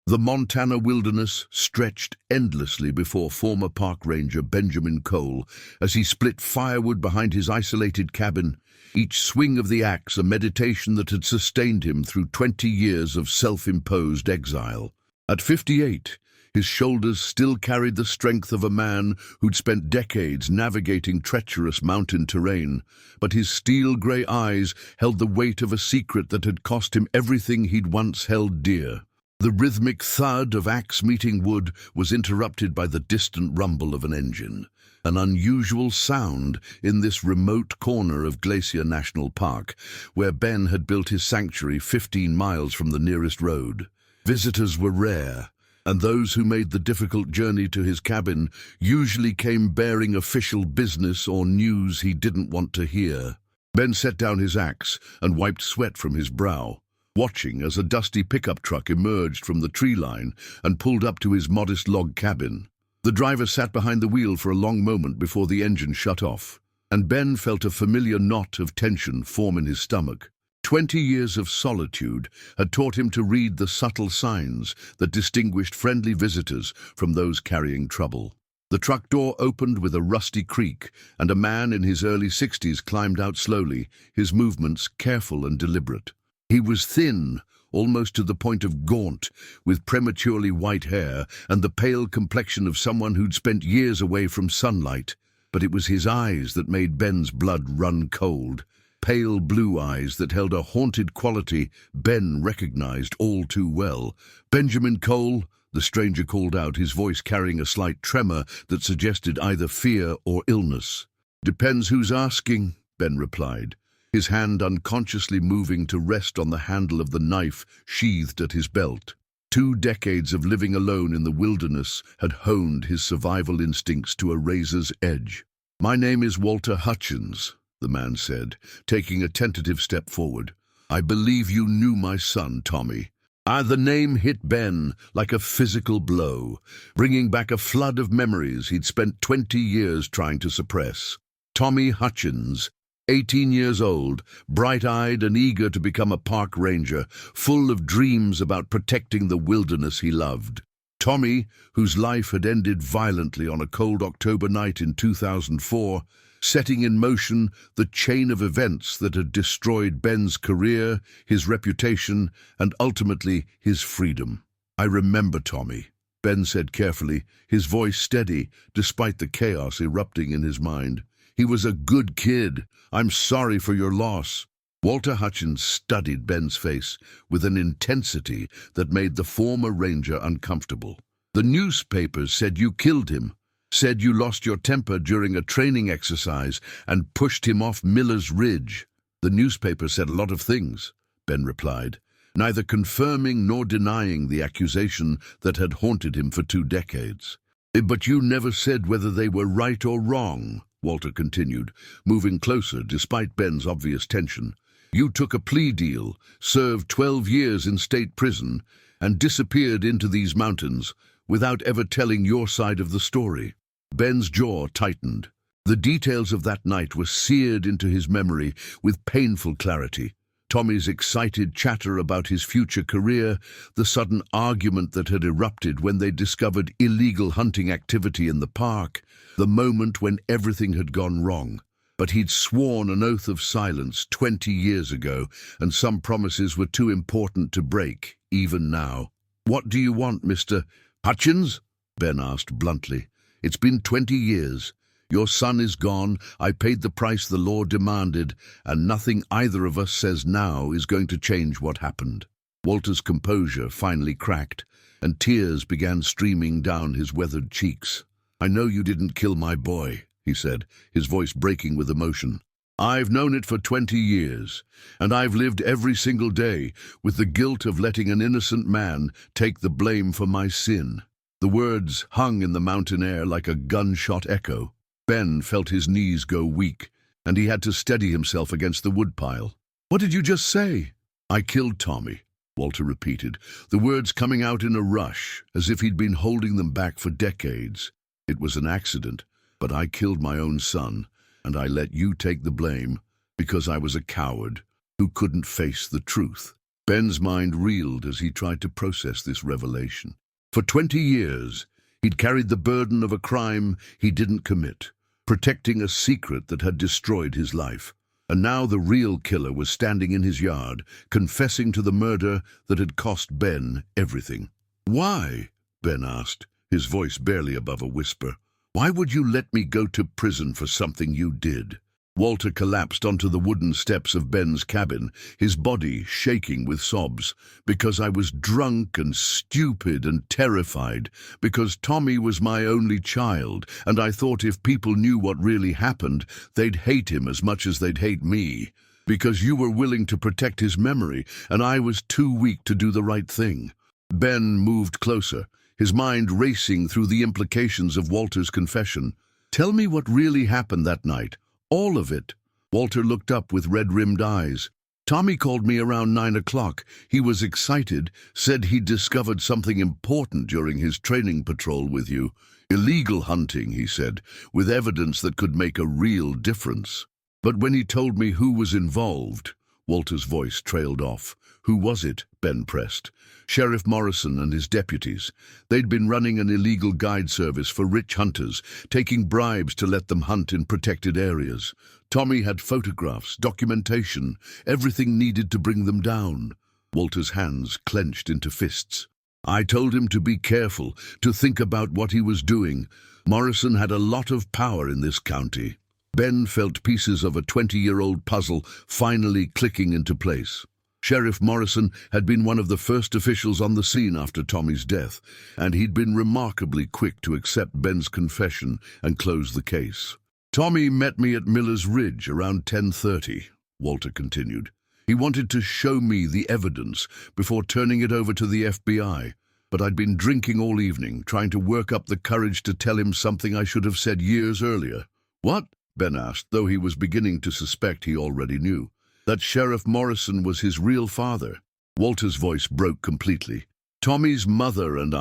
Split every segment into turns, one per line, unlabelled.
The Montana wilderness stretched endlessly before former park ranger Benjamin Cole as he split firewood behind his isolated cabin, each swing of the axe a meditation that had sustained him through 20 years of self-imposed exile. At 58, his shoulders still carried the strength of a man who'd spent decades navigating treacherous mountain terrain, but his steel-grey eyes held the weight of a secret that had cost him everything he'd once held dear. The rhythmic thud of axe meeting wood was interrupted by the distant rumble of an engine, an unusual sound in this remote corner of Glacier National Park, where Ben had built his sanctuary 15 miles from the nearest road. Visitors were rare, and those who made the difficult journey to his cabin usually came bearing official business or news he didn't want to hear. Ben set down his axe and wiped sweat from his brow, watching as a dusty pickup truck emerged from the tree line and pulled up to his modest log cabin. The driver sat behind the wheel for a long moment before the engine shut off, and Ben felt a familiar knot of tension form in his stomach. 20 years of solitude had taught him to read the subtle signs that distinguished friendly visitors from those carrying trouble. The truck door opened with a rusty creak, and a man in his early 60s climbed out slowly, his movements careful and deliberate. He was thin, almost to the point of gaunt, with prematurely white hair and the pale complexion of someone who'd spent years away from sunlight. But it was his eyes that made Ben's blood run cold. Pale blue eyes that held a haunted quality Ben recognized all too well. "Benjamin Cole," the stranger called out, his voice carrying a slight tremor that suggested either fear or illness. "Depends who's asking," Ben replied, his hand unconsciously moving to rest on the handle of the knife sheathed at his belt. 2 decades of living alone in the wilderness had honed his survival instincts to a razor's edge. "My name is Walter Hutchins," the man said, taking a tentative step forward. "I believe you knew my son, Tommy." The name hit Ben like a physical blow, bringing back a flood of memories he'd spent 20 years trying to suppress. Tommy Hutchins, 18 years old, bright-eyed and eager to become a park ranger, full of dreams about protecting the wilderness he loved. Tommy, whose life had ended violently on a cold October night in 2004, setting in motion the chain of events that had destroyed Ben's career, his reputation, and ultimately his freedom. "I remember Tommy," Ben said carefully, his voice steady despite the chaos erupting in his mind. "He was a good kid. I'm sorry for your loss." Walter Hutchins studied Ben's face with an intensity that made the former ranger uncomfortable. "The newspapers said you killed him. Said you lost your temper during a training exercise and pushed him off Miller's Ridge." "The newspaper said a lot of things," Ben replied, neither confirming nor denying the accusation that had haunted him for 2 decades. "But you never said whether they were right or wrong," Walter continued, moving closer despite Ben's obvious tension. "You took a plea deal, served 12 years in state prison, and disappeared into these mountains without ever telling your side of the story." Ben's jaw tightened. The details of that night were seared into his memory with painful clarity. Tommy's excited chatter about his future career, the sudden argument that had erupted when they discovered illegal hunting activity in the park, the moment when everything had gone wrong. But he'd sworn an oath of silence 20 years ago, and some promises were too important to break, even now. "What do you want, Mr. Hutchins?" Ben asked bluntly. "It's been 20 years. Your son is gone, I paid the price the law demanded, and nothing either of us says now is going to change what happened." Walter's composure finally cracked, and tears began streaming down his weathered cheeks. "I know you didn't kill my boy," he said, his voice breaking with emotion. "I've known it for 20 years, and I've lived every single day with the guilt of letting an innocent man take the blame for my sin." The words hung in the mountain air like a gunshot echo. Ben felt his knees go weak, and he had to steady himself against the woodpile. "What did you just say?" "I killed Tommy," Walter repeated, the words coming out in a rush, as if he'd been holding them back for decades. "It was an accident, but I killed my own son, and I let you take the blame because I was a coward who couldn't face the truth." Ben's mind reeled as he tried to process this revelation. For 20 years, he'd carried the burden of a crime he didn't commit, protecting a secret that had destroyed his life. And now the real killer was standing in his yard, confessing to the murder that had cost Ben everything. "Why?" Ben asked, his voice barely above a whisper. "Why would you let me go to prison for something you did?" Walter collapsed onto the wooden steps of Ben's cabin, his body shaking with sobs. "Because I was drunk and stupid and terrified. Because Tommy was my only child, and I thought if people knew what really happened, they'd hate him as much as they'd hate me. Because you were willing to protect his memory, and I was too weak to do the right thing." Ben moved closer, his mind racing through the implications of Walter's confession. "Tell me what really happened that night. All of it." Walter looked up with red-rimmed eyes. "Tommy called me around 9 o'clock. He was excited, said he'd discovered something important during his training patrol with you. Illegal hunting, he said, with evidence that could make a real difference. But when he told me who was involved..." Walter's voice trailed off. "Who was it?" Ben pressed. "Sheriff Morrison and his deputies. They'd been running an illegal guide service for rich hunters, taking bribes to let them hunt in protected areas. Tommy had photographs, documentation, everything needed to bring them down." Walter's hands clenched into fists. "I told him to be careful, to think about what he was doing. Morrison had a lot of power in this county." Ben felt pieces of a 20-year-old puzzle finally clicking into place. Sheriff Morrison had been one of the first officials on the scene after Tommy's death, and he'd been remarkably quick to accept Ben's confession and close the case. "Tommy met me at Miller's Ridge around 10:30, Walter continued. "He wanted to show me the evidence before turning it over to the FBI, but I'd been drinking all evening, trying to work up the courage to tell him something I should have said years earlier." "What?" Ben asked, though he was beginning to suspect he already knew. "That Sheriff Morrison was his real father." Walter's voice broke completely. "Tommy's mother and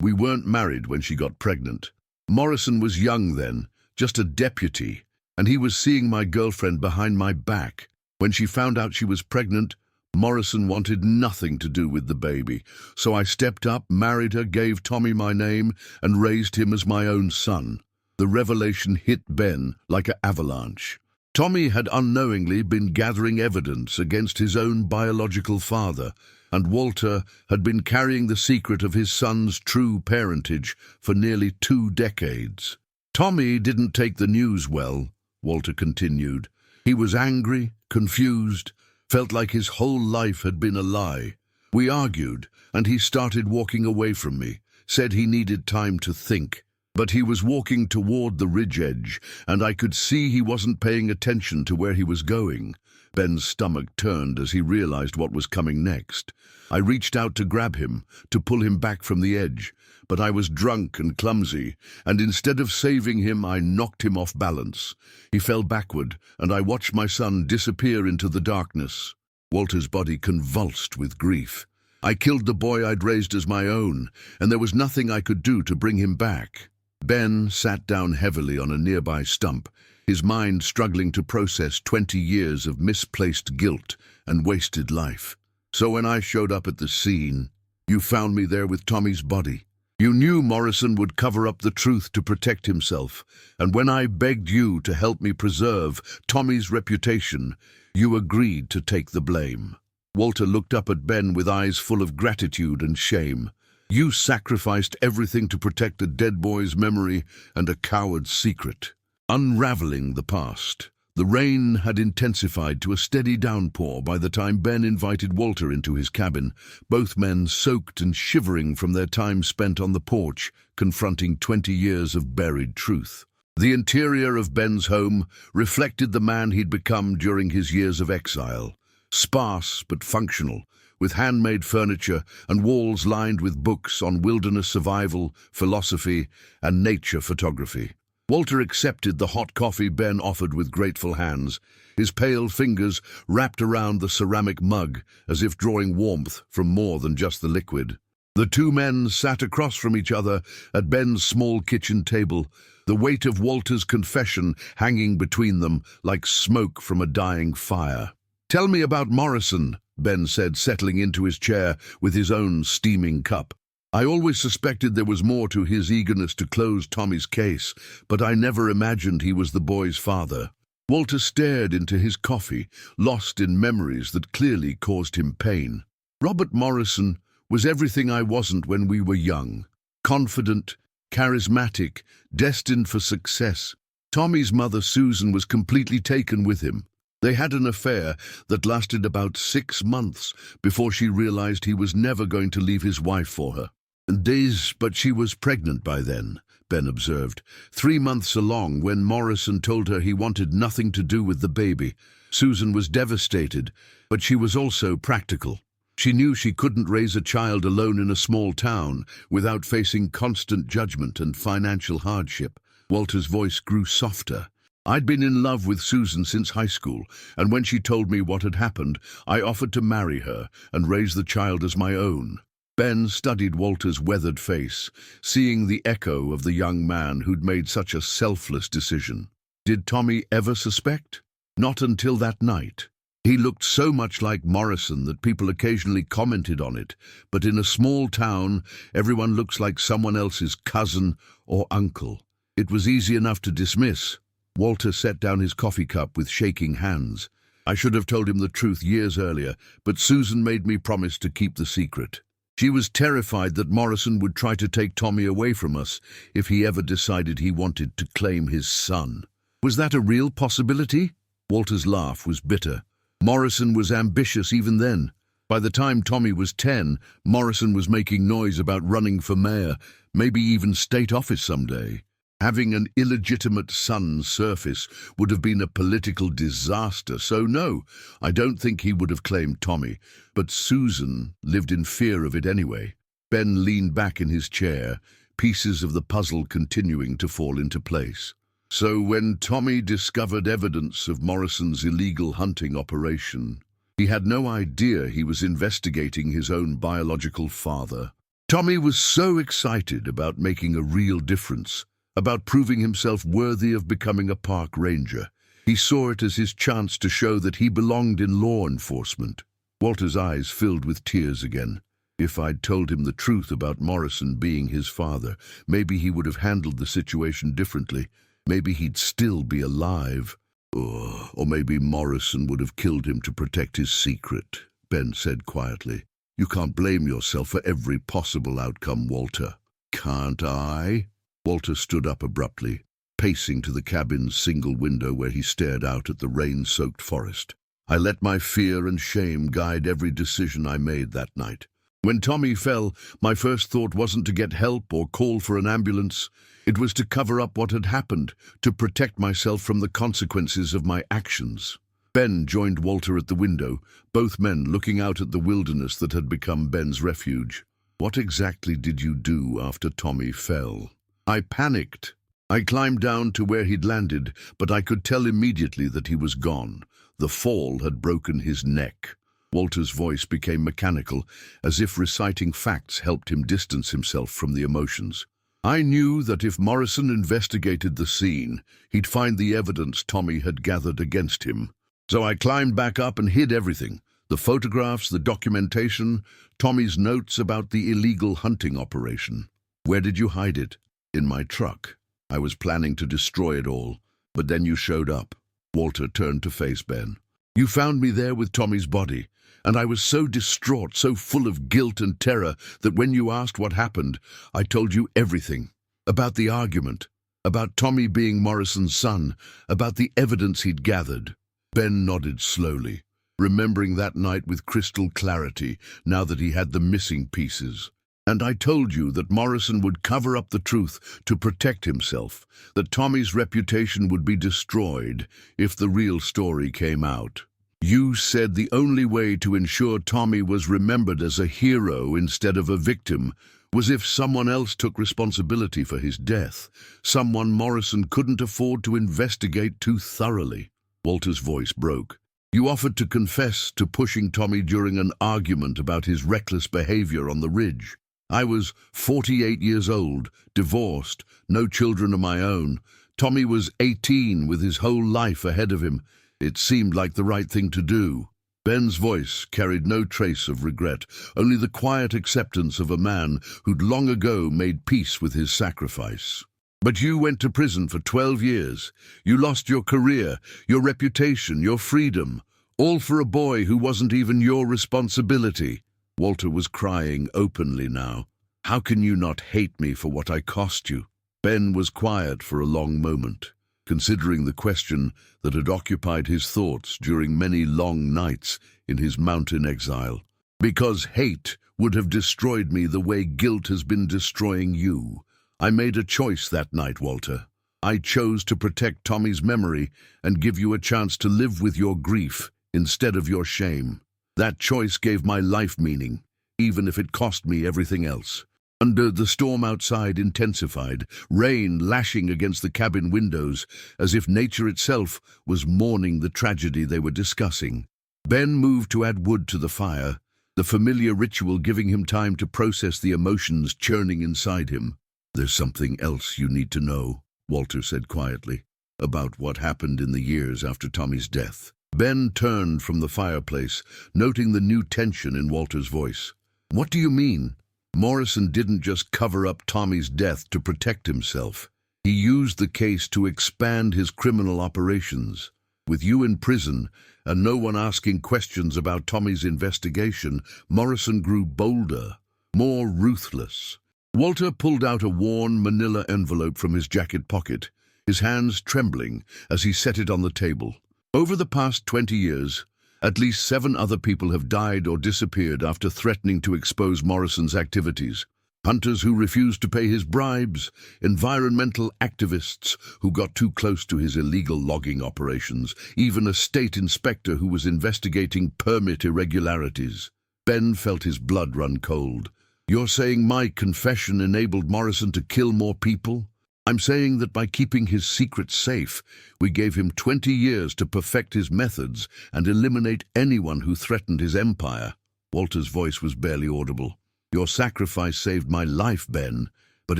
we weren't married when she got pregnant. Morrison was young then, just a deputy, and he was seeing my girlfriend behind my back. When she found out she was pregnant, Morrison wanted nothing to do with the baby, so I stepped up, married her, gave Tommy my name, and raised him as my own son." The revelation hit Ben like an avalanche. Tommy had unknowingly been gathering evidence against his own biological father, and Walter had been carrying the secret of his son's true parentage for nearly 2 decades. "Tommy didn't take the news well," Walter continued. "He was angry, confused, felt like his whole life had been a lie. We argued, and he started walking away from me, said he needed time to think. But he was walking toward the ridge edge, and I could see he wasn't paying attention to where he was going." Ben's stomach turned as he realized what was coming next. "I reached out to grab him, to pull him back from the edge, but I was drunk and clumsy, and instead of saving him, I knocked him off balance. He fell backward, and I watched my son disappear into the darkness." Walter's body convulsed with grief. "I killed the boy I'd raised as my own, and there was nothing I could do to bring him back." Ben sat down heavily on a nearby stump, his mind struggling to process 20 years of misplaced guilt and wasted life. "So when I showed up at the scene, you found me there with Tommy's body. You knew Morrison would cover up the truth to protect himself, and when I begged you to help me preserve Tommy's reputation, you agreed to take the blame." Walter looked up at Ben with eyes full of gratitude and shame. "You sacrificed everything to protect a dead boy's memory and a coward's secret." Unraveling the past, the rain had intensified to a steady downpour by the time Ben invited Walter into his cabin, both men soaked and shivering from their time spent on the porch, confronting 20 years of buried truth. The interior of Ben's home reflected the man he'd become during his years of exile. Sparse but functional, with handmade furniture and walls lined with books on wilderness survival, philosophy, and nature photography. Walter accepted the hot coffee Ben offered with grateful hands, his pale fingers wrapped around the ceramic mug as if drawing warmth from more than just the liquid. The two men sat across from each other at Ben's small kitchen table, the weight of Walter's confession hanging between them like smoke from a dying fire. "Tell me about Morrison," Ben said, settling into his chair with his own steaming cup. I always suspected there was more to his eagerness to close Tommy's case, but I never imagined he was the boy's father. Walter stared into his coffee, lost in memories that clearly caused him pain. Robert Morrison was everything I wasn't when we were young. Confident, charismatic, destined for success. Tommy's mother, Susan, was completely taken with him. They had an affair that lasted about 6 months before she realized he was never going to leave his wife for her. But she was pregnant by then, Ben observed. 3 months along when Morrison told her he wanted nothing to do with the baby. Susan was devastated, but she was also practical. She knew she couldn't raise a child alone in a small town without facing constant judgment and financial hardship. Walter's voice grew softer. I'd been in love with Susan since high school, and when she told me what had happened, I offered to marry her and raise the child as my own. Ben studied Walter's weathered face, seeing the echo of the young man who'd made such a selfless decision. Did Tommy ever suspect? Not until that night. He looked so much like Morrison that people occasionally commented on it, but in a small town, everyone looks like someone else's cousin or uncle. It was easy enough to dismiss. Walter set down his coffee cup with shaking hands. I should have told him the truth years earlier, but Susan made me promise to keep the secret. She was terrified that Morrison would try to take Tommy away from us if he ever decided he wanted to claim his son. Was that a real possibility? Walter's laugh was bitter. Morrison was ambitious even then. By the time Tommy was 10, Morrison was making noise about running for mayor, maybe even state office someday. Having an illegitimate son surface would have been a political disaster, so no, I don't think he would have claimed Tommy. But Susan lived in fear of it anyway. Ben leaned back in his chair, pieces of the puzzle continuing to fall into place. So when Tommy discovered evidence of Morrison's illegal hunting operation, he had no idea he was investigating his own biological father. Tommy was so excited about making a real difference, about proving himself worthy of becoming a park ranger. He saw it as his chance to show that he belonged in law enforcement. Walter's eyes filled with tears again. If I'd told him the truth about Morrison being his father, maybe he would have handled the situation differently. Maybe he'd still be alive. Or maybe Morrison would have killed him to protect his secret, Ben said quietly. You can't blame yourself for every possible outcome, Walter. Can't I? Walter stood up abruptly, pacing to the cabin's single window where he stared out at the rain-soaked forest. I let my fear and shame guide every decision I made that night. When Tommy fell, my first thought wasn't to get help or call for an ambulance. It was to cover up what had happened, to protect myself from the consequences of my actions. Ben joined Walter at the window, both men looking out at the wilderness that had become Ben's refuge. What exactly did you do after Tommy fell? I panicked. I climbed down to where he'd landed, but I could tell immediately that he was gone. The fall had broken his neck. Walter's voice became mechanical, as if reciting facts helped him distance himself from the emotions. I knew that if Morrison investigated the scene, he'd find the evidence Tommy had gathered against him. So I climbed back up and hid everything. The photographs, the documentation, Tommy's notes about the illegal hunting operation. Where did you hide it? In my truck. I was planning to destroy it all, but then you showed up. Walter turned to face Ben. You found me there with Tommy's body, and I was so distraught, so full of guilt and terror, that when you asked what happened, I told you everything. About the argument, about Tommy being Morrison's son, about the evidence he'd gathered. Ben nodded slowly, remembering that night with crystal clarity, now that he had the missing pieces. And I told you that Morrison would cover up the truth to protect himself, that Tommy's reputation would be destroyed if the real story came out. You said the only way to ensure Tommy was remembered as a hero instead of a victim was if someone else took responsibility for his death, someone Morrison couldn't afford to investigate too thoroughly. Walter's voice broke. You offered to confess to pushing Tommy during an argument about his reckless behavior on the ridge. I was 48 years old, divorced, no children of my own. Tommy was 18 with his whole life ahead of him. It seemed like the right thing to do. Ben's voice carried no trace of regret, only the quiet acceptance of a man who'd long ago made peace with his sacrifice. But you went to prison for 12 years. You lost your career, your reputation, your freedom, all for a boy who wasn't even your responsibility. Walter was crying openly now. How can you not hate me for what I cost you? Ben was quiet for a long moment, considering the question that had occupied his thoughts during many long nights in his mountain exile. Because hate would have destroyed me the way guilt has been destroying you. I made a choice that night, Walter. I chose to protect Tommy's memory and give you a chance to live with your grief instead of your shame. That choice gave my life meaning, even if it cost me everything else. The storm outside intensified, rain lashing against the cabin windows, as if nature itself was mourning the tragedy they were discussing. Ben moved to add wood to the fire, the familiar ritual giving him time to process the emotions churning inside him. "There's something else you need to know," Walter said quietly, "about what happened in the years after Tommy's death." Ben turned from the fireplace, noting the new tension in Walter's voice. "What do you mean?" Morrison didn't just cover up Tommy's death to protect himself. He used the case to expand his criminal operations. With you in prison and no one asking questions about Tommy's investigation, Morrison grew bolder, more ruthless. Walter pulled out a worn manila envelope from his jacket pocket, his hands trembling as he set it on the table. Over the past 20 years, at least 7 other people have died or disappeared after threatening to expose Morrison's activities. Hunters who refused to pay his bribes, environmental activists who got too close to his illegal logging operations, even a state inspector who was investigating permit irregularities. Ben felt his blood run cold. "You're saying my confession enabled Morrison to kill more people?" "I'm saying that by keeping his secret safe, we gave him 20 years to perfect his methods and eliminate anyone who threatened his empire." Walter's voice was barely audible. "Your sacrifice saved my life, Ben, but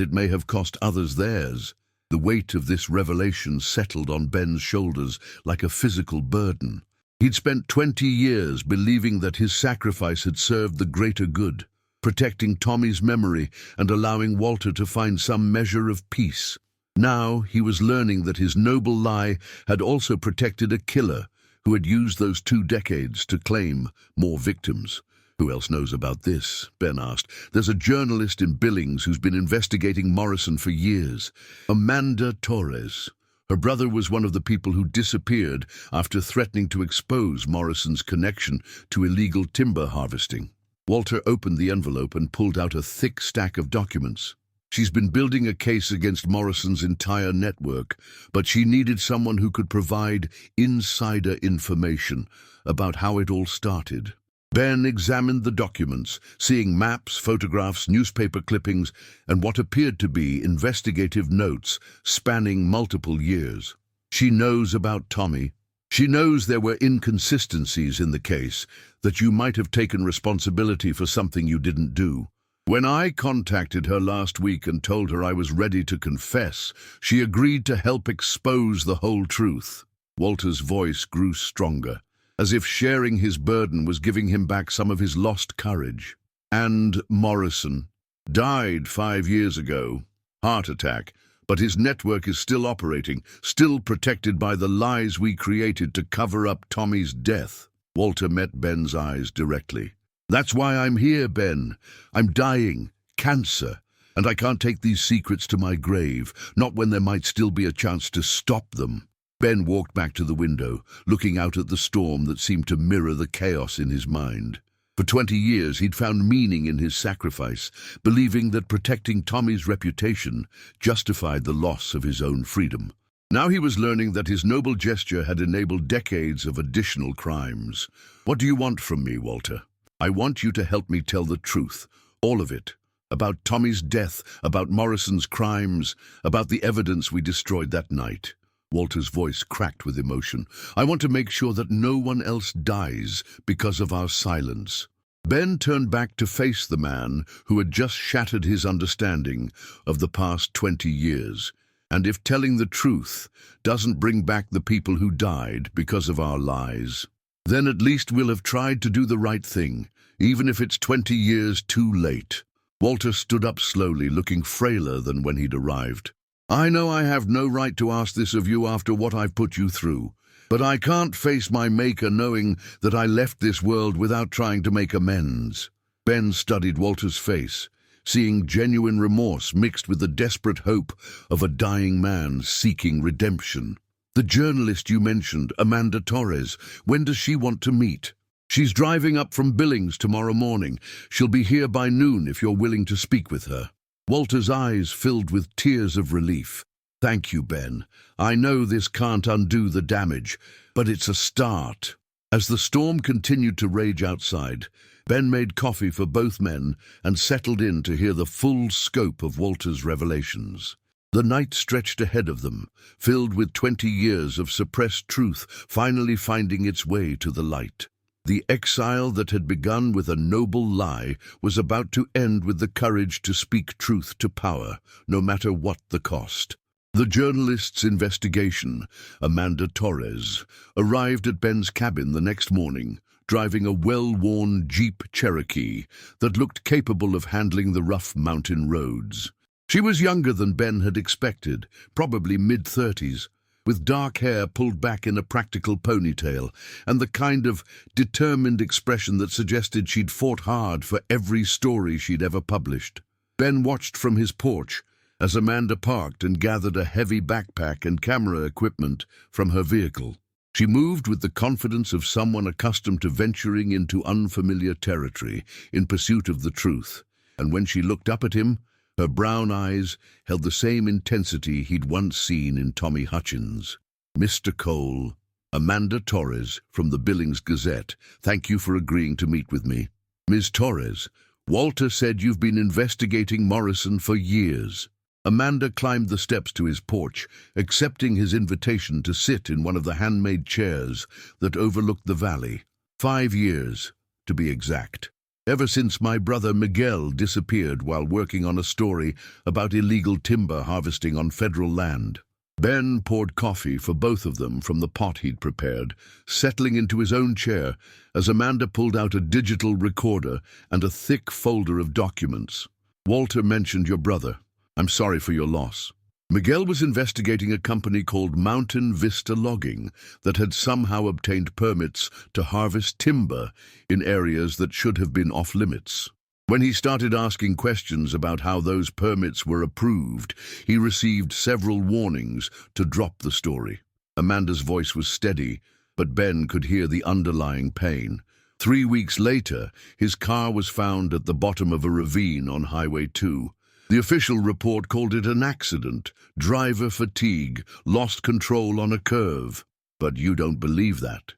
it may have cost others theirs." The weight of this revelation settled on Ben's shoulders like a physical burden. He'd spent 20 years believing that his sacrifice had served the greater good, protecting Tommy's memory and allowing Walter to find some measure of peace. Now he was learning that his noble lie had also protected a killer who had used those 2 decades to claim more victims. "Who else knows about this?" Ben asked. "There's a journalist in Billings who's been investigating Morrison for years. Amanda Torres. Her brother was one of the people who disappeared after threatening to expose Morrison's connection to illegal timber harvesting." Walter opened the envelope and pulled out a thick stack of documents. "She's been building a case against Morrison's entire network, but she needed someone who could provide insider information about how it all started." Ben examined the documents, seeing maps, photographs, newspaper clippings, and what appeared to be investigative notes spanning multiple years. "She knows about Tommy. She knows there were inconsistencies in the case, that you might have taken responsibility for something you didn't do. When I contacted her last week and told her I was ready to confess, she agreed to help expose the whole truth." Walter's voice grew stronger, as if sharing his burden was giving him back some of his lost courage. "And Morrison died 5 years ago. Heart attack. But his network is still operating, still protected by the lies we created to cover up Tommy's death." Walter met Ben's eyes directly. "That's why I'm here, Ben. I'm dying. Cancer. And I can't take these secrets to my grave, not when there might still be a chance to stop them." Ben walked back to the window, looking out at the storm that seemed to mirror the chaos in his mind. For 20 years he'd found meaning in his sacrifice, believing that protecting Tommy's reputation justified the loss of his own freedom. Now he was learning that his noble gesture had enabled decades of additional crimes. "What do you want from me, Walter?" "I want you to help me tell the truth, all of it, about Tommy's death, about Morrison's crimes, about the evidence we destroyed that night." Walter's voice cracked with emotion. "I want to make sure that no one else dies because of our silence." Ben turned back to face the man who had just shattered his understanding of the past 20 years. "And if telling the truth doesn't bring back the people who died because of our lies, Then at least we'll have tried to do the right thing, even if it's 20 years too late. Walter stood up slowly, looking frailer than when he'd arrived. I know I have no right to ask this of you after what I've put you through, but I can't face my maker knowing that I left this world without trying to make amends. Ben studied Walter's face, seeing genuine remorse mixed with the desperate hope of a dying man seeking redemption. The journalist you mentioned, Amanda Torres, when does she want to meet? She's driving up from Billings tomorrow morning. She'll be here by noon if you're willing to speak with her. Walter's eyes filled with tears of relief. Thank you, Ben. I know this can't undo the damage, but it's a start. As the storm continued to rage outside, Ben made coffee for both men and settled in to hear the full scope of Walter's revelations. The night stretched ahead of them, filled with 20 years of suppressed truth finally finding its way to the light. The exile that had begun with a noble lie was about to end with the courage to speak truth to power, no matter what the cost. The journalist's investigation, Amanda Torres, arrived at Ben's cabin the next morning, driving a well-worn Jeep Cherokee that looked capable of handling the rough mountain roads. She was younger than Ben had expected, probably mid-30s, with dark hair pulled back in a practical ponytail, and the kind of determined expression that suggested she'd fought hard for every story she'd ever published. Ben watched from his porch as Amanda parked and gathered a heavy backpack and camera equipment from her vehicle. She moved with the confidence of someone accustomed to venturing into unfamiliar territory in pursuit of the truth, and when she looked up at him, her brown eyes held the same intensity he'd once seen in Tommy Hutchins. Mr. Cole, Amanda Torres from the Billings Gazette, thank you for agreeing to meet with me. Ms. Torres, Walter said you've been investigating Morrison for years. Amanda climbed the steps to his porch, accepting his invitation to sit in one of the handmade chairs that overlooked the valley. 5 years, to be exact. Ever since my brother Miguel disappeared while working on a story about illegal timber harvesting on federal land. Ben poured coffee for both of them from the pot he'd prepared, settling into his own chair as Amanda pulled out a digital recorder and a thick folder of documents. Walter mentioned your brother. I'm sorry for your loss. Miguel was investigating a company called Mountain Vista Logging that had somehow obtained permits to harvest timber in areas that should have been off-limits. When he started asking questions about how those permits were approved, he received several warnings to drop the story. Amanda's voice was steady, but Ben could hear the underlying pain. 3 weeks later, his car was found at the bottom of a ravine on Highway 2. The official report called it an accident, driver fatigue, lost control on a curve. But you don't believe that.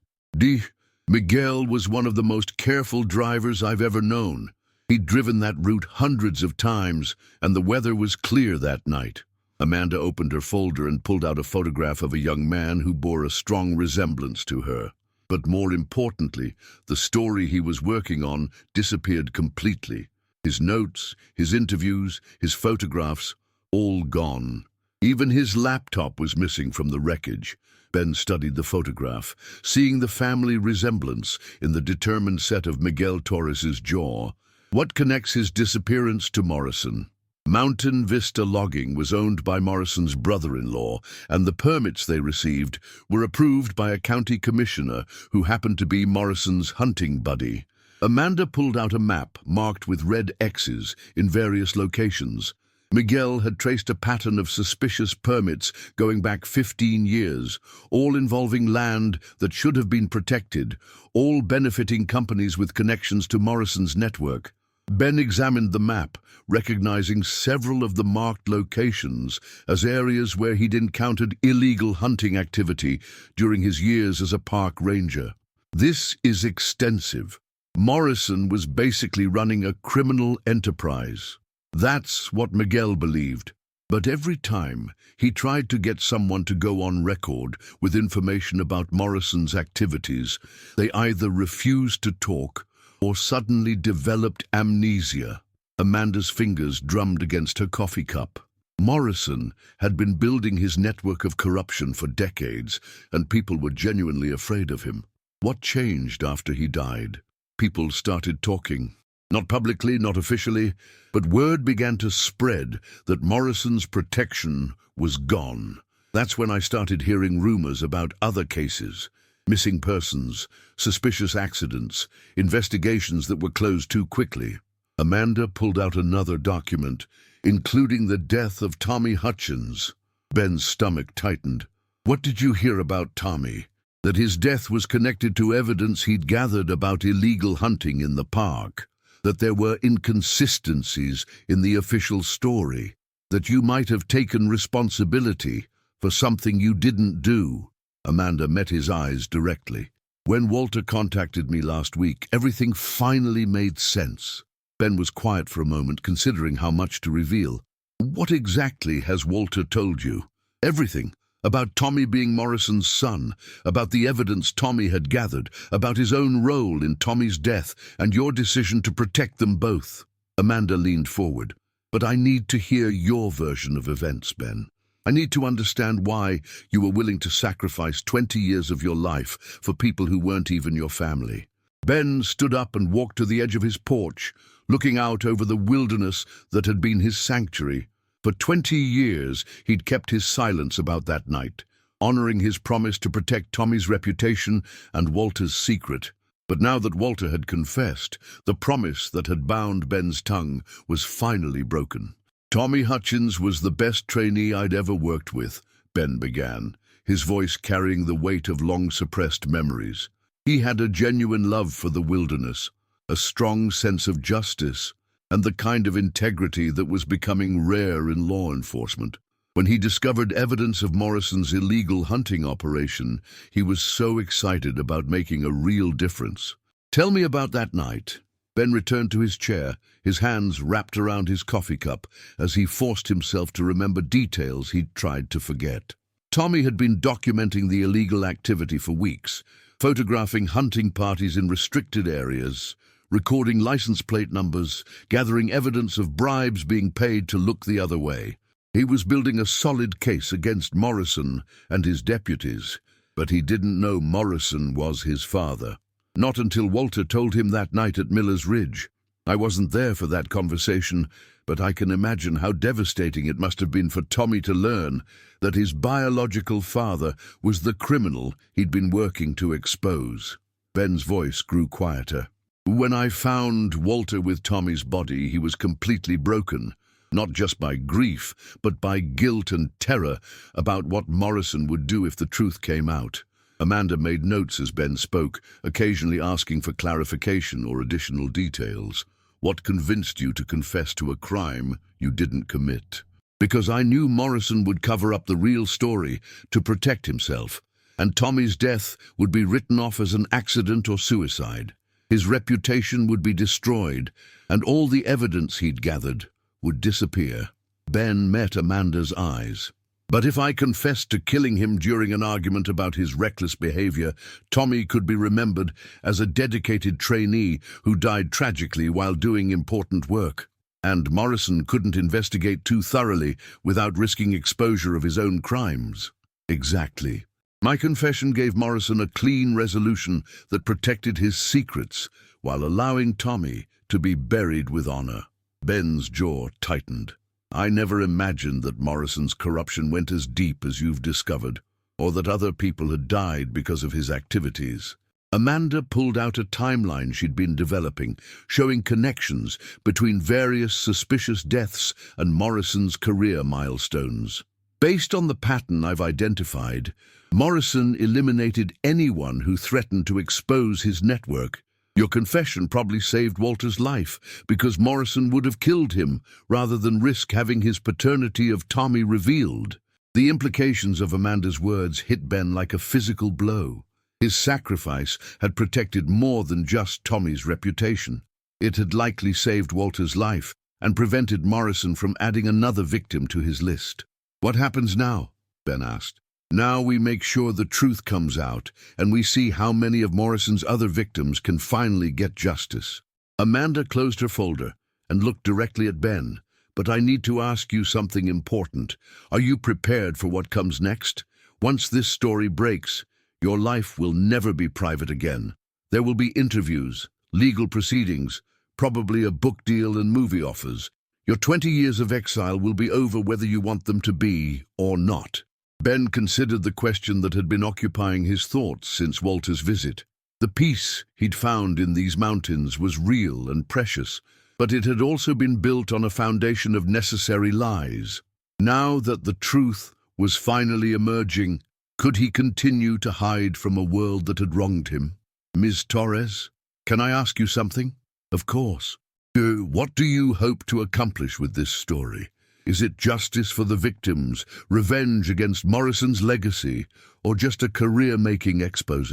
Miguel was one of the most careful drivers I've ever known. He'd driven that route hundreds of times, and the weather was clear that night. Amanda opened her folder and pulled out a photograph of a young man who bore a strong resemblance to her. But more importantly, the story he was working on disappeared completely. His notes, his interviews, his photographs, all gone. Even his laptop was missing from the wreckage. Ben studied the photograph, seeing the family resemblance in the determined set of Miguel Torres's jaw. What connects his disappearance to Morrison? Mountain Vista Logging was owned by Morrison's brother-in-law, and the permits they received were approved by a county commissioner who happened to be Morrison's hunting buddy. Amanda pulled out a map marked with red X's in various locations. Miguel had traced a pattern of suspicious permits going back 15 years, all involving land that should have been protected, all benefiting companies with connections to Morrison's network. Ben examined the map, recognizing several of the marked locations as areas where he'd encountered illegal hunting activity during his years as a park ranger. This is extensive. Morrison was basically running a criminal enterprise. That's what Miguel believed. But every time he tried to get someone to go on record with information about Morrison's activities, they either refused to talk or suddenly developed amnesia. Amanda's fingers drummed against her coffee cup. Morrison had been building his network of corruption for decades, and people were genuinely afraid of him. What changed after he died? People started talking. Not publicly, not officially, but word began to spread that Morrison's protection was gone. That's when I started hearing rumors about other cases, missing persons, suspicious accidents, investigations that were closed too quickly. Amanda pulled out another document, including the death of Tommy Hutchins. Ben's stomach tightened. What did you hear about Tommy? That his death was connected to evidence he'd gathered about illegal hunting in the park. That there were inconsistencies in the official story. That you might have taken responsibility for something you didn't do. Amanda met his eyes directly. When Walter contacted me last week, everything finally made sense. Ben was quiet for a moment, considering how much to reveal. What exactly has Walter told you? Everything. About Tommy being Morrison's son, about the evidence Tommy had gathered, about his own role in Tommy's death, and your decision to protect them both. Amanda leaned forward. But I need to hear your version of events, Ben. I need to understand why you were willing to sacrifice 20 years of your life for people who weren't even your family. Ben stood up and walked to the edge of his porch, looking out over the wilderness that had been his sanctuary. For 20 years, he'd kept his silence about that night, honoring his promise to protect Tommy's reputation and Walter's secret. But now that Walter had confessed, the promise that had bound Ben's tongue was finally broken. Tommy Hutchins was the best trainee I'd ever worked with, Ben began, his voice carrying the weight of long-suppressed memories. He had a genuine love for the wilderness, a strong sense of justice, and the kind of integrity that was becoming rare in law enforcement. When he discovered evidence of Morrison's illegal hunting operation, he was so excited about making a real difference. Tell me about that night. Ben returned to his chair, his hands wrapped around his coffee cup as he forced himself to remember details he'd tried to forget. Tommy had been documenting the illegal activity for weeks, photographing hunting parties in restricted areas, recording license plate numbers, gathering evidence of bribes being paid to look the other way. He was building a solid case against Morrison and his deputies, but he didn't know Morrison was his father. Not until Walter told him that night at Miller's Ridge. I wasn't there for that conversation, but I can imagine how devastating it must have been for Tommy to learn that his biological father was the criminal he'd been working to expose. Ben's voice grew quieter. When I found Walter with Tommy's body, he was completely broken, not just by grief, but by guilt and terror about what Morrison would do if the truth came out. Amanda made notes as Ben spoke, occasionally asking for clarification or additional details. What convinced you to confess to a crime you didn't commit? Because I knew Morrison would cover up the real story to protect himself, and Tommy's death would be written off as an accident or suicide. His reputation would be destroyed, and all the evidence he'd gathered would disappear. Ben met Amanda's eyes. But if I confessed to killing him during an argument about his reckless behavior, Tommy could be remembered as a dedicated trainee who died tragically while doing important work. And Morrison couldn't investigate too thoroughly without risking exposure of his own crimes. Exactly. My confession gave Morrison a clean resolution that protected his secrets while allowing Tommy to be buried with honor. Ben's jaw tightened. I never imagined that Morrison's corruption went as deep as you've discovered, or that other people had died because of his activities. Amanda pulled out a timeline she'd been developing, showing connections between various suspicious deaths and Morrison's career milestones. Based on the pattern I've identified, Morrison eliminated anyone who threatened to expose his network. Your confession probably saved Walter's life, because Morrison would have killed him rather than risk having his paternity of Tommy revealed. The implications of Amanda's words hit Ben like a physical blow. His sacrifice had protected more than just Tommy's reputation. It had likely saved Walter's life and prevented Morrison from adding another victim to his list. What happens now? Ben asked. Now we make sure the truth comes out, and we see how many of Morrison's other victims can finally get justice. Amanda closed her folder and looked directly at Ben. But I need to ask you something important. Are you prepared for what comes next? Once this story breaks, Your life will never be private again. There will be interviews, legal proceedings, probably a book deal and movie offers. Your 20 years of exile will be over whether you want them to be or not. Ben considered the question that had been occupying his thoughts since Walter's visit. The peace he'd found in these mountains was real and precious, but it had also been built on a foundation of necessary lies. Now that the truth was finally emerging, could he continue to hide from a world that had wronged him? Ms. Torres, can I ask you something? Of course. What do you hope to accomplish with this story? Is it justice for the victims, revenge against Morrison's legacy, or just a career-making expose?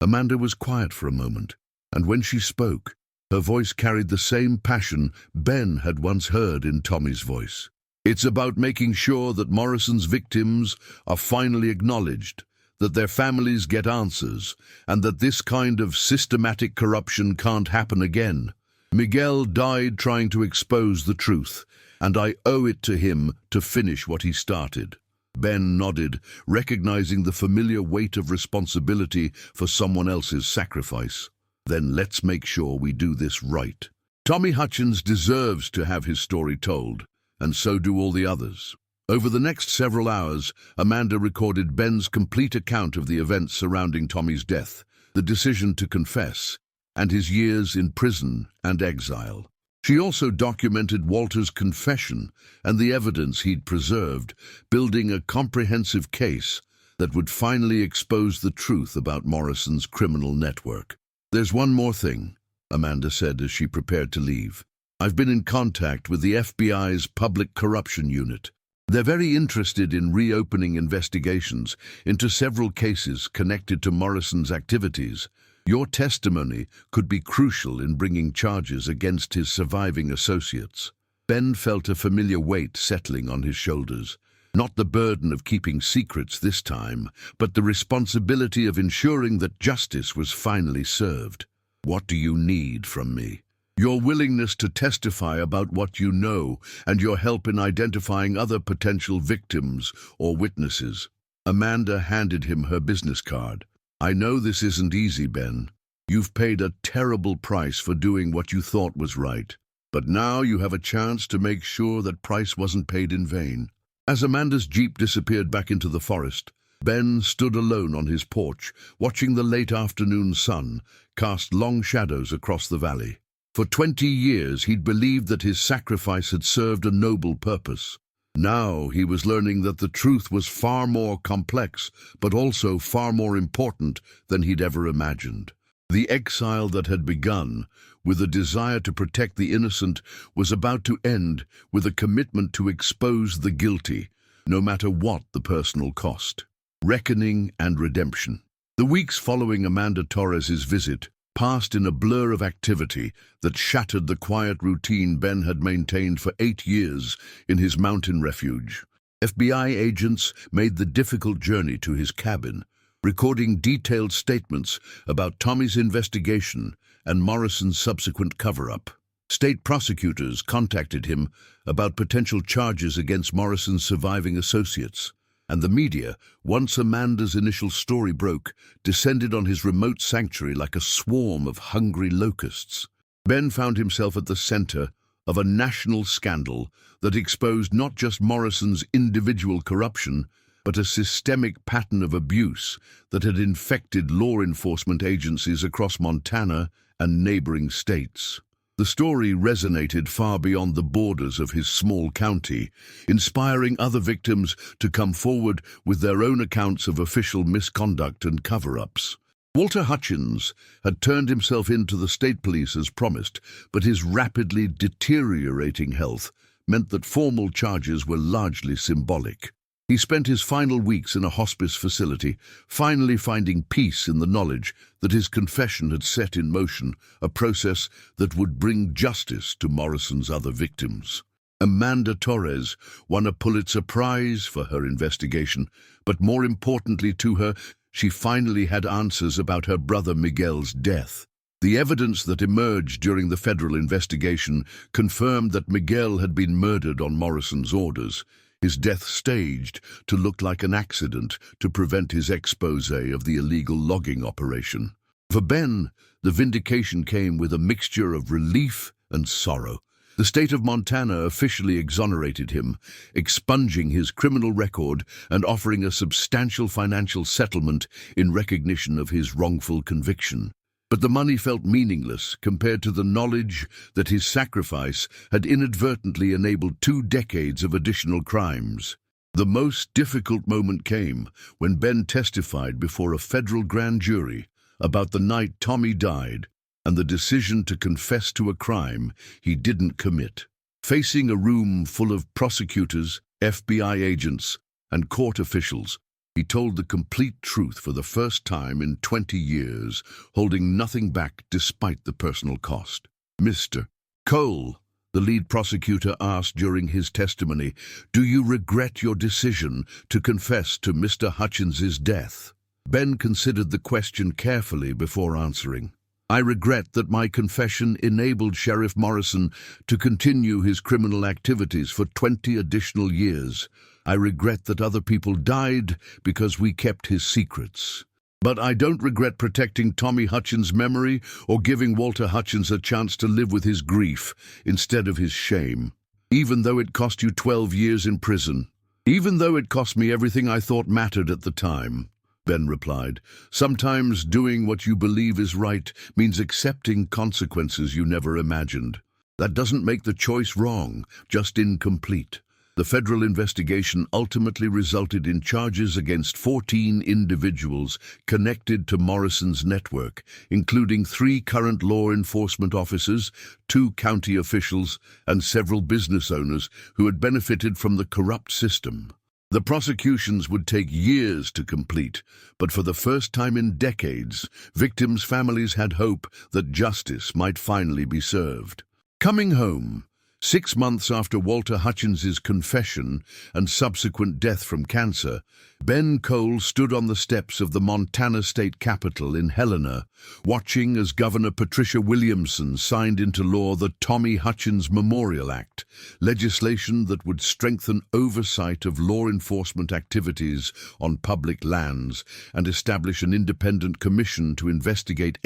Amanda was quiet for a moment, and when she spoke, her voice carried the same passion Ben had once heard in Tommy's voice. It's about making sure that Morrison's victims are finally acknowledged, that their families get answers, and that this kind of systematic corruption can't happen again. Miguel died trying to expose the truth, and I owe it to him to finish what he started. Ben nodded, recognizing the familiar weight of responsibility for someone else's sacrifice. Then let's make sure we do this right. Tommy Hutchins deserves to have his story told, and so do all the others. Over the next several hours, Amanda recorded Ben's complete account of the events surrounding Tommy's death, the decision to confess, and his years in prison and exile. She also documented Walter's confession and the evidence he'd preserved, building a comprehensive case that would finally expose the truth about Morrison's criminal network. There's one more thing, Amanda said as she prepared to leave. I've been in contact with the FBI's Public Corruption Unit. They're very interested in reopening investigations into several cases connected to Morrison's activities. Your testimony could be crucial in bringing charges against his surviving associates. Ben felt a familiar weight settling on his shoulders. Not the burden of keeping secrets this time, but the responsibility of ensuring that justice was finally served. What do you need from me? Your willingness to testify about what you know and your help in identifying other potential victims or witnesses. Amanda handed him her business card. I know this isn't easy, Ben. You've paid a terrible price for doing what you thought was right. But now you have a chance to make sure that price wasn't paid in vain. As Amanda's jeep disappeared back into the forest, Ben stood alone on his porch, watching the late afternoon sun cast long shadows across the valley. For 20 years he'd believed that his sacrifice had served a noble purpose. Now he was learning that the truth was far more complex, but also far more important than he'd ever imagined. The exile that had begun, with a desire to protect the innocent, was about to end with a commitment to expose the guilty, no matter what the personal cost. Reckoning and redemption. The weeks following Amanda Torres's visit passed in a blur of activity that shattered the quiet routine Ben had maintained for 8 years in his mountain refuge. FBI agents made the difficult journey to his cabin, recording detailed statements about Tommy's investigation and Morrison's subsequent cover-up. State prosecutors contacted him about potential charges against Morrison's surviving associates, and the media, once Amanda's initial story broke, descended on his remote sanctuary like a swarm of hungry locusts. Ben found himself at the center of a national scandal that exposed not just Morrison's individual corruption, but a systemic pattern of abuse that had infected law enforcement agencies across Montana and neighboring states. The story resonated far beyond the borders of his small county, inspiring other victims to come forward with their own accounts of official misconduct and cover-ups. Walter Hutchins had turned himself in to the state police as promised, but his rapidly deteriorating health meant that formal charges were largely symbolic. He spent his final weeks in a hospice facility, finally finding peace in the knowledge that his confession had set in motion a process that would bring justice to Morrison's other victims. Amanda Torres won a Pulitzer Prize for her investigation, but more importantly to her, she finally had answers about her brother Miguel's death. The evidence that emerged during the federal investigation confirmed that Miguel had been murdered on Morrison's orders, his death staged to look like an accident to prevent his expose of the illegal logging operation. For Ben, the vindication came with a mixture of relief and sorrow. The state of Montana officially exonerated him, expunging his criminal record and offering a substantial financial settlement in recognition of his wrongful conviction. But the money felt meaningless compared to the knowledge that his sacrifice had inadvertently enabled 2 decades of additional crimes. The most difficult moment came when Ben testified before a federal grand jury about the night Tommy died and the decision to confess to a crime he didn't commit. Facing a room full of prosecutors, FBI agents, and court officials, he told the complete truth for the first time in 20 years, holding nothing back despite the personal cost. Mr. Cole, the lead prosecutor asked during his testimony, "Do you regret your decision to confess to Mr. Hutchins's death?" Ben considered the question carefully before answering. "I regret that my confession enabled Sheriff Morrison to continue his criminal activities for 20 additional years. I regret that other people died because we kept his secrets. But I don't regret protecting Tommy Hutchins' memory or giving Walter Hutchins a chance to live with his grief instead of his shame. Even though it cost you 12 years in prison. Even though it cost me everything I thought mattered at the time," Ben replied. "Sometimes doing what you believe is right means accepting consequences you never imagined. That doesn't make the choice wrong, just incomplete." The federal investigation ultimately resulted in charges against 14 individuals connected to Morrison's network, including 3 current law enforcement officers, 2 county officials, and several business owners who had benefited from the corrupt system. The prosecutions would take years to complete, but for the first time in decades, victims' families had hope that justice might finally be served. Coming home, 6 months after Walter Hutchins's confession and subsequent death from cancer, Ben Cole stood on the steps of the Montana State Capitol in Helena, watching as Governor Patricia Williamson signed into law the Tommy Hutchins Memorial Act, legislation that would strengthen oversight of law enforcement activities on public lands and establish an independent commission to investigate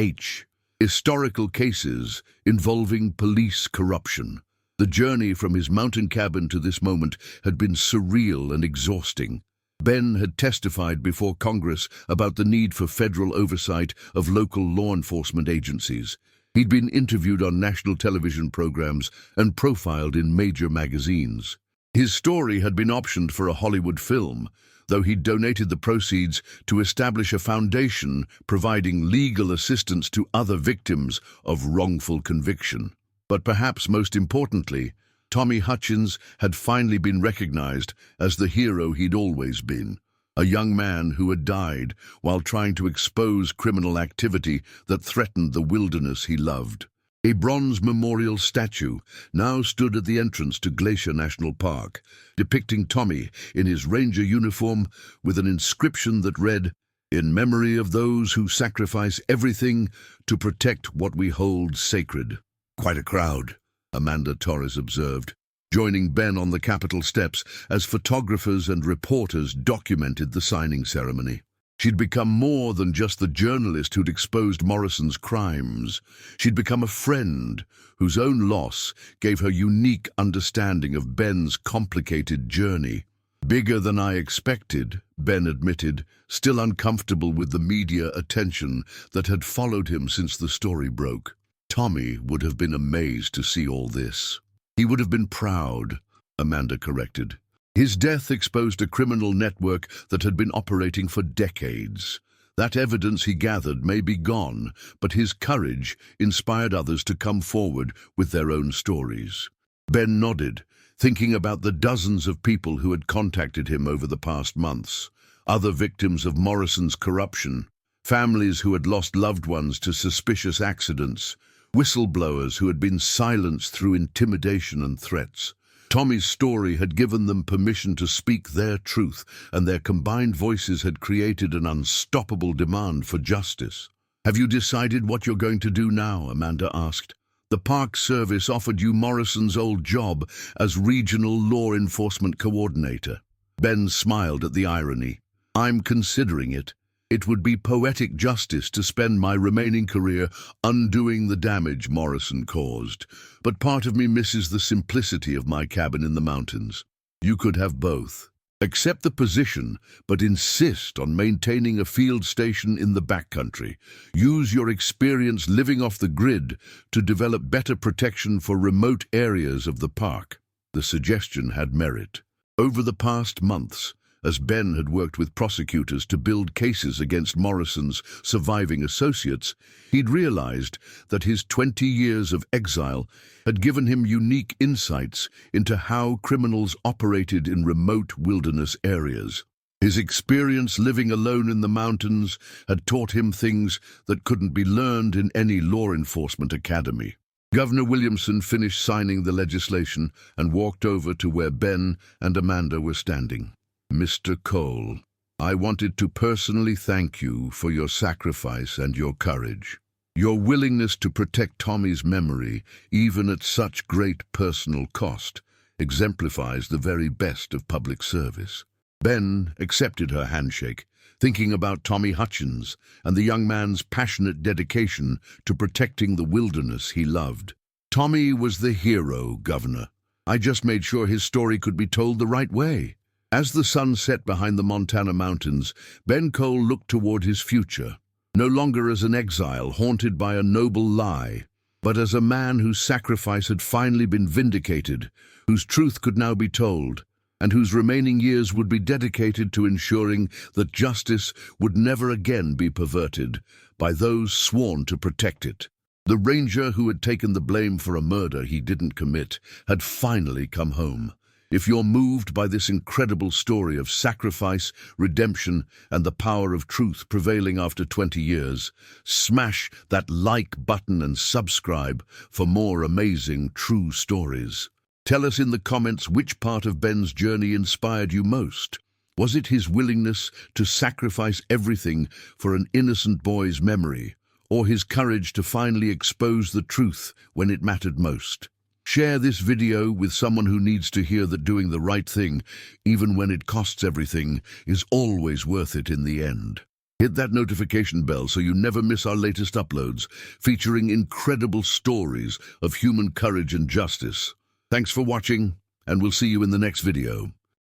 historical cases involving police corruption. The journey from his mountain cabin to this moment had been surreal and exhausting. Ben had testified before Congress about the need for federal oversight of local law enforcement agencies. He'd been interviewed on national television programs and profiled in major magazines. His story had been optioned for a Hollywood film, though he'd donated the proceeds to establish a foundation providing legal assistance to other victims of wrongful conviction. But perhaps most importantly, Tommy Hutchins had finally been recognized as the hero he'd always been, a young man who had died while trying to expose criminal activity that threatened the wilderness he loved. A bronze memorial statue now stood at the entrance to Glacier National Park, depicting Tommy in his ranger uniform with an inscription that read, "In memory of those who sacrifice everything to protect what we hold sacred." "Quite a crowd," Amanda Torres observed, joining Ben on the Capitol steps as photographers and reporters documented the signing ceremony. She'd become more than just the journalist who'd exposed Morrison's crimes. She'd become a friend whose own loss gave her unique understanding of Ben's complicated journey. "Bigger than I expected," Ben admitted, still uncomfortable with the media attention that had followed him since the story broke. Tommy would have been amazed to see all this. "He would have been proud," Amanda corrected. His death exposed a criminal network that had been operating for decades. That evidence he gathered may be gone, but his courage inspired others to come forward with their own stories. Ben nodded, thinking about the dozens of people who had contacted him over the past months, other victims of Morrison's corruption, families who had lost loved ones to suspicious accidents, whistleblowers who had been silenced through intimidation and threats. Tommy's story had given them permission to speak their truth, and their combined voices had created an unstoppable demand for justice. "Have you decided what you're going to do now?" Amanda asked. The Park Service offered you Morrison's old job as Regional Law Enforcement Coordinator. Ben smiled at the irony. I'm considering it. It would be poetic justice to spend my remaining career undoing the damage Morrison caused. But part of me misses the simplicity of my cabin in the mountains. You could have both. Accept the position, but insist on maintaining a field station in the backcountry. Use your experience living off the grid to develop better protection for remote areas of the park. The suggestion had merit. Over the past months, as Ben had worked with prosecutors to build cases against Morrison's surviving associates, he'd realized that his 20 years of exile had given him unique insights into how criminals operated in remote wilderness areas. His experience living alone in the mountains had taught him things that couldn't be learned in any law enforcement academy. Governor Williamson finished signing the legislation and walked over to where Ben and Amanda were standing. Mr. Cole, I wanted to personally thank you for your sacrifice and your courage. Your willingness to protect Tommy's memory, even at such great personal cost, exemplifies the very best of public service. Ben accepted her handshake, thinking about Tommy Hutchins and the young man's passionate dedication to protecting the wilderness he loved. Tommy was the hero, Governor. I just made sure his story could be told the right way. As the sun set behind the Montana mountains, Ben Cole looked toward his future, no longer as an exile haunted by a noble lie, but as a man whose sacrifice had finally been vindicated, whose truth could now be told, and whose remaining years would be dedicated to ensuring that justice would never again be perverted by those sworn to protect it. The ranger who had taken the blame for a murder he didn't commit had finally come home. If you're moved by this incredible story of sacrifice, redemption, and the power of truth prevailing after 20 years, smash that like button and subscribe for more amazing true stories. Tell us in the comments which part of Ben's journey inspired you most. Was it his willingness to sacrifice everything for an innocent boy's memory, or his courage to finally expose the truth when it mattered most? Share this video with someone who needs to hear that doing the right thing, even when it costs everything, is always worth it in the end. Hit that notification bell so you never miss our latest uploads, featuring incredible stories of human courage and justice. Thanks for watching, and we'll see you in the next video.